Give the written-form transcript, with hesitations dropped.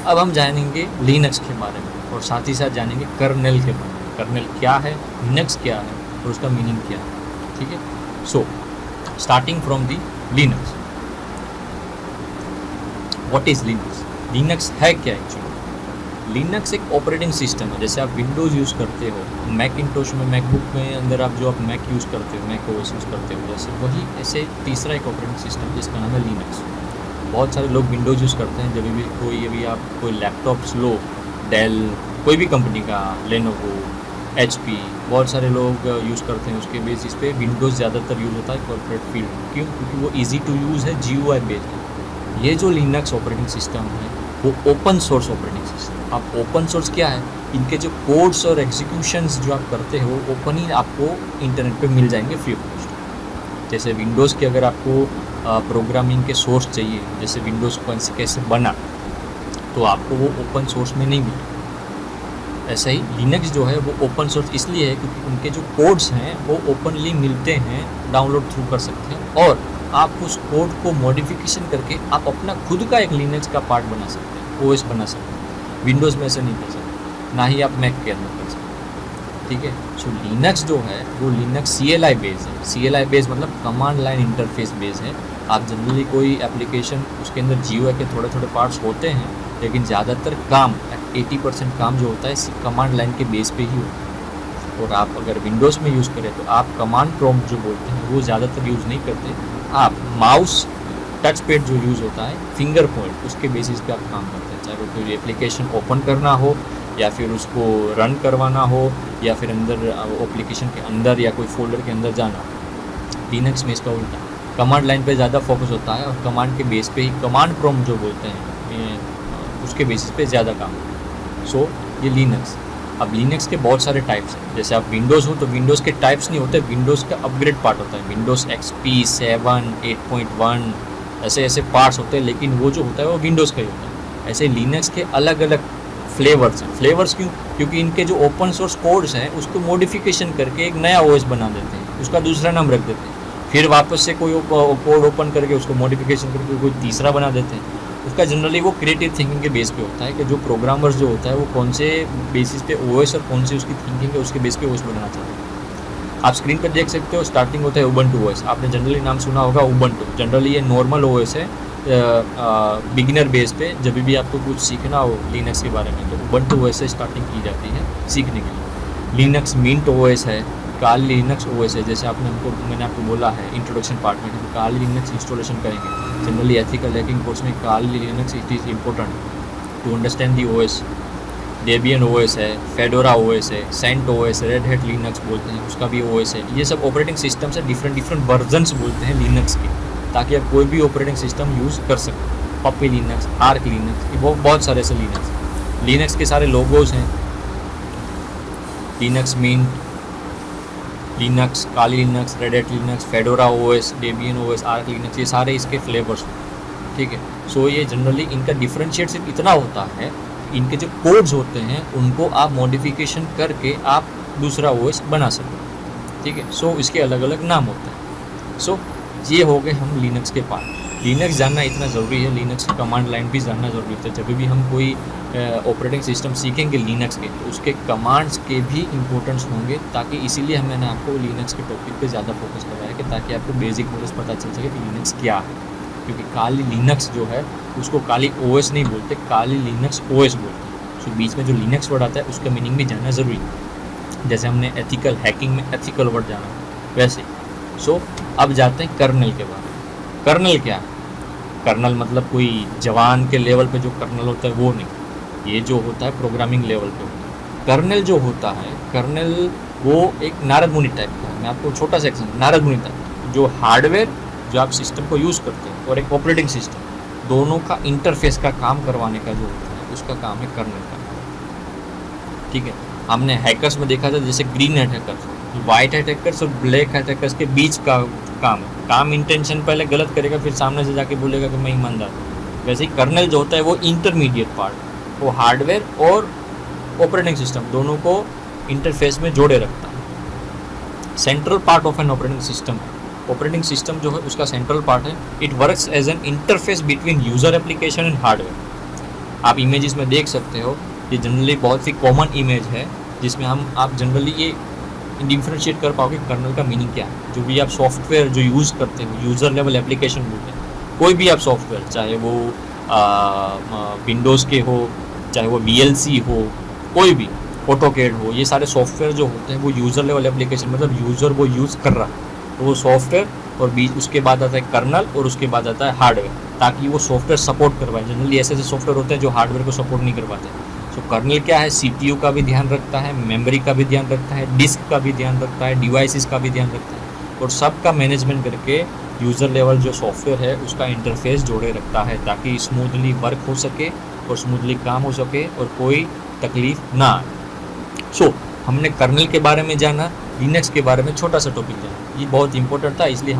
अब हम जानेंगे लिनक्स के बारे में और साथ ही साथ जानेंगे कर्नेल के बारे में। कर्नेल क्या है, लिनक्स क्या है और उसका मीनिंग क्या है। ठीक है, so starting from the Linux. What is Linux? Linux है क्या एक्चुअली? लिनक्स एक ऑपरेटिंग सिस्टम है। जैसे आप विंडोज़ यूज़ करते हो, मैकिंटोश में, मैकबुक में अंदर आप जो आप मैक यूज़ करते हो, मैक ओएस यूज़ करते हो, जैसे वही ऐसे तीसरा एक ऑपरेटिंग सिस्टम जिसका नाम है लिनक्स। बहुत सारे लोग विंडोज़ यूज़ करते हैं। जब भी कोई अभी आप कोई लैपटॉप्स लो, डेल, कोई भी कंपनी का, लेनोवो, HP, बहुत सारे लोग यूज़ करते हैं। उसके बेसिस पे विंडोज़ ज़्यादातर यूज़ होता है कॉर्पोरेट फील्ड में। क्यों? क्योंकि वो ईजी टू यूज़ है, GUI बेस्ड है। ये जो लिनक्स ऑपरेटिंग सिस्टम है वो ओपन सोर्स ऑपरेटिंग सिस्टम। अब ओपन सोर्स क्या है? इनके जो कोड्स और एग्जीक्यूशंस जो आप करते हो ओपन ही आपको इंटरनेट पे मिल जाएंगे फ्री ऑफ कॉस्ट। जैसे विंडोज़ के अगर आपको प्रोग्रामिंग के सोर्स चाहिए, जैसे विंडोज़ कैसे बना, तो आपको वो ओपन सोर्स में नहीं मिलेगा। ऐसा ही लिनक्स जो है वो ओपन सोर्स इसलिए है क्योंकि उनके जो कोड्स हैं वो ओपनली मिलते हैं, डाउनलोड थ्रू कर सकते हैं, और आप उस कोड को मॉडिफिकेशन करके आप अपना खुद का एक लिनक्स का पार्ट बना सकते हैं, OS बना सकते हैं। विंडोज़ में ऐसा नहीं कर सकते, ना ही आप मैक के अंदर कर सकते। ठीक है, सो लिनक्स जो है वो लिनक्स CLI बेस है। CLI बेस मतलब कमांड लाइन इंटरफेस बेस है। आप जनरली कोई एप्लीकेशन उसके अंदर GUI के थोड़े थोड़े पार्ट्स होते हैं, लेकिन ज़्यादातर काम 80% काम जो होता है कमांड लाइन के बेस पे ही होता है। और आप अगर विंडोज़ में यूज़ करें तो आप कमांड प्रॉम्प्ट जो बोलते हैं वो ज़्यादातर यूज़ नहीं करते। आप माउस टच पैड जो यूज़ होता है, फिंगर पॉइंट, उसके बेसिस पे आप काम करते हैं। चाहे वो कोई एप्लीकेशन ओपन करना हो या फिर उसको रन करवाना हो या फिर अंदर एप्लीकेशन के अंदर या कोई फोल्डर के अंदर जाना हो। लिनक्स में इसका उल्टा कमांड लाइन पे ज़्यादा फोकस होता है और कमांड के बेस पे ही कमांड प्रॉम्प्ट जो बोलते हैं उसके बेसिस पे ज़्यादा काम होता है। सो ये लिनक्स। अब लिनक्स के बहुत सारे टाइप्स हैं। जैसे आप विंडोज़ हो तो विंडोज़ के टाइप्स नहीं होते, विंडोज़ का अपग्रेड पार्ट होता है, विंडोज़ XP 7, 8.1, ऐसे ऐसे पार्ट्स होते हैं, लेकिन वो जो होता है वो विंडोज़ का ही होता है। ऐसे लिनक्स के अलग अलग फ्लेवर्स हैं। फ्लेवर्स क्यों? क्योंकि इनके जो ओपन सोर्स कोड्स हैं उसको मॉडिफिकेशन करके एक नया OS बना देते हैं, उसका दूसरा नाम रख देते हैं, फिर वापस से कोई कोड ओपन करके उसको मॉडिफिकेशन करके कोई तीसरा बना देते हैं। उसका जनरली वो क्रिएटिव थिंकिंग के बेस पे होता है कि जो प्रोग्रामर्स जो होता है वो कौन से बेसिस पे OS और कौन सी उसकी थिंकिंग है उसके बेस पे OS बनाना चाहते हैं। आप स्क्रीन पर देख सकते हो, स्टार्टिंग होता है उबंटू OS। आपने जनरली नाम सुना होगा उबंटू। जनरली ये नॉर्मल OS है, बिगिनर बेस पे। जब भी आपको कुछ सीखना हो लिनक्स के बारे में तो उबंटू OS से स्टार्टिंग की जाती है सीखने के लिए। लिनक्स मिंट OS है, काली लिनक्स OS है। जैसे मैंने आपको बोला है इंट्रोडक्शन पार्ट में कि काली लिनक्स इंस्टॉलेशन करेंगे। जनरली एथिकल हैकिंग कोर्स में Kali Linux it is important to understand the OS। Debian OS है, फेडोरा OS है, Cent OS, Red Hat Linux बोलते हैं, उसका भी OS है। ये सब ऑपरेटिंग सिस्टम से डिफरेंट वर्जन्स बोलते हैं लिनक्स के, ताकि आप कोई भी ऑपरेटिंग सिस्टम यूज़ कर सकें। पपी लिनक्स, आर्क लिनक्स, ये बहुत सारे ऐसे लिनक्स के सारे लोगोज हैं। Linux Mint, Linux, Kali Linux, Red Hat Linux, Fedora OS, Debian OS, Arch Linux, ये सारे इसके फ्लेवर्स हैं। ठीक है, सो ये जनरली इनका डिफरेंशिएट सिर्फ इतना होता है, इनके जो कोड्स होते हैं उनको आप मॉडिफिकेशन करके आप दूसरा OS बना सकते। ठीक है, सो इसके अलग अलग नाम होते हैं। सो ये हो गए हम लिनक्स के पार्ट। लिनक्स जानना इतना ज़रूरी है, लिनक्स की कमांड लाइन भी जानना ज़रूरी है। जब भी हम कोई ऑपरेटिंग सिस्टम सीखेंगे लिनक्स के तो उसके कमांड्स के भी इम्पोर्टेंस होंगे, ताकि इसीलिए मैंने आपको लिनक्स के टॉपिक पे ज़्यादा फोकस करवाया कि ताकि आपको बेसिक नॉलेज पता चल सके कि लिनक्स क्या है। क्योंकि काली लिनक्स जो है उसको काली OS नहीं बोलते, काली लिनक्स OS बोलते हैं। सो बीच में जो लिनक्स वर्ड आता है उसका मीनिंग भी जानना ज़रूरी है। जैसे हमने एथिकल हैकिंग में एथिकल वर्ड जाना वैसे। सो अब जाते हैं कर्नल के बारे में। कर्नल क्या है? कर्नल मतलब कोई जवान के लेवल पे जो कर्नल होता है वो नहीं, ये जो होता है प्रोग्रामिंग लेवल पे होता है। कर्नल जो होता है, कर्नल वो एक नारद मुनि टाइप का है। मैं आपको छोटा सा एक्शन, नारद मुनि टाइप, जो हार्डवेयर जो आप सिस्टम को यूज़ करते हैं और एक ऑपरेटिंग सिस्टम दोनों का इंटरफेस का काम करवाने का जो होता है उसका काम है कर्नल का। ठीक है, हमने हैकर्स में देखा था जैसे green hat hackers, white hat hackers और ब्लैक हैट हैकर्स के बीच का काम इंटेंशन पहले गलत करेगा फिर सामने से जाके बोलेगा कि मैं ईमानदार हूँ। वैसे ही कर्नल जो होता है वो इंटरमीडिएट पार्ट, वो हार्डवेयर और ऑपरेटिंग सिस्टम दोनों को इंटरफेस में जोड़े रखता है। Central part of an operating system, operating system जो है उसका सेंट्रल पार्ट है। It works as an interface between user application and hardware. आप इमेजेस में देख सकते हो, ये जनरली बहुत ही कॉमन इमेज है जिसमें आप जनरली ये डिफ्रेंशिएट कर पाओगे कर्नल का मीनिंग क्या है। जो भी आप सॉफ्टवेयर जो यूज़ करते हो, यूज़र लेवल एप्लीकेशन बोलते हैं, कोई भी आप सॉफ्टवेयर, चाहे वो विंडोज़ के हो, चाहे वो VLC हो, कोई भी ऑटोकैड हो, ये सारे सॉफ्टवेयर जो होते हैं वो यूज़र लेवल एप्लीकेशन, मतलब यूज़र वो यूज़ कर रहा है तो वो सॉफ्टवेयर, और बीच उसके बाद आता है कर्नल, और उसके बाद आता है हार्डवेयर, ताकि वो सॉफ्टवेयर सपोर्ट करवाए। जनरली ऐसे ऐसे सॉफ्टवेयर होते हैं जो हार्डवेयर को सपोर्ट नहीं करवाते। सो कर्नल क्या है, CPU का भी ध्यान रखता है, मेमोरी का भी ध्यान रखता है, डिस्क का भी ध्यान रखता है, डिवाइसेस का भी ध्यान रखता है, और सबका मैनेजमेंट करके यूज़र लेवल जो सॉफ्टवेयर है उसका इंटरफेस जोड़े रखता है, ताकि स्मूथली वर्क हो सके और स्मूथली काम हो सके और कोई तकलीफ ना आए। सो हमने कर्नल के बारे में जाना, लिनक्स के बारे में छोटा सा टॉपिक जाना, ये बहुत इंपॉर्टेंट था, इसलिए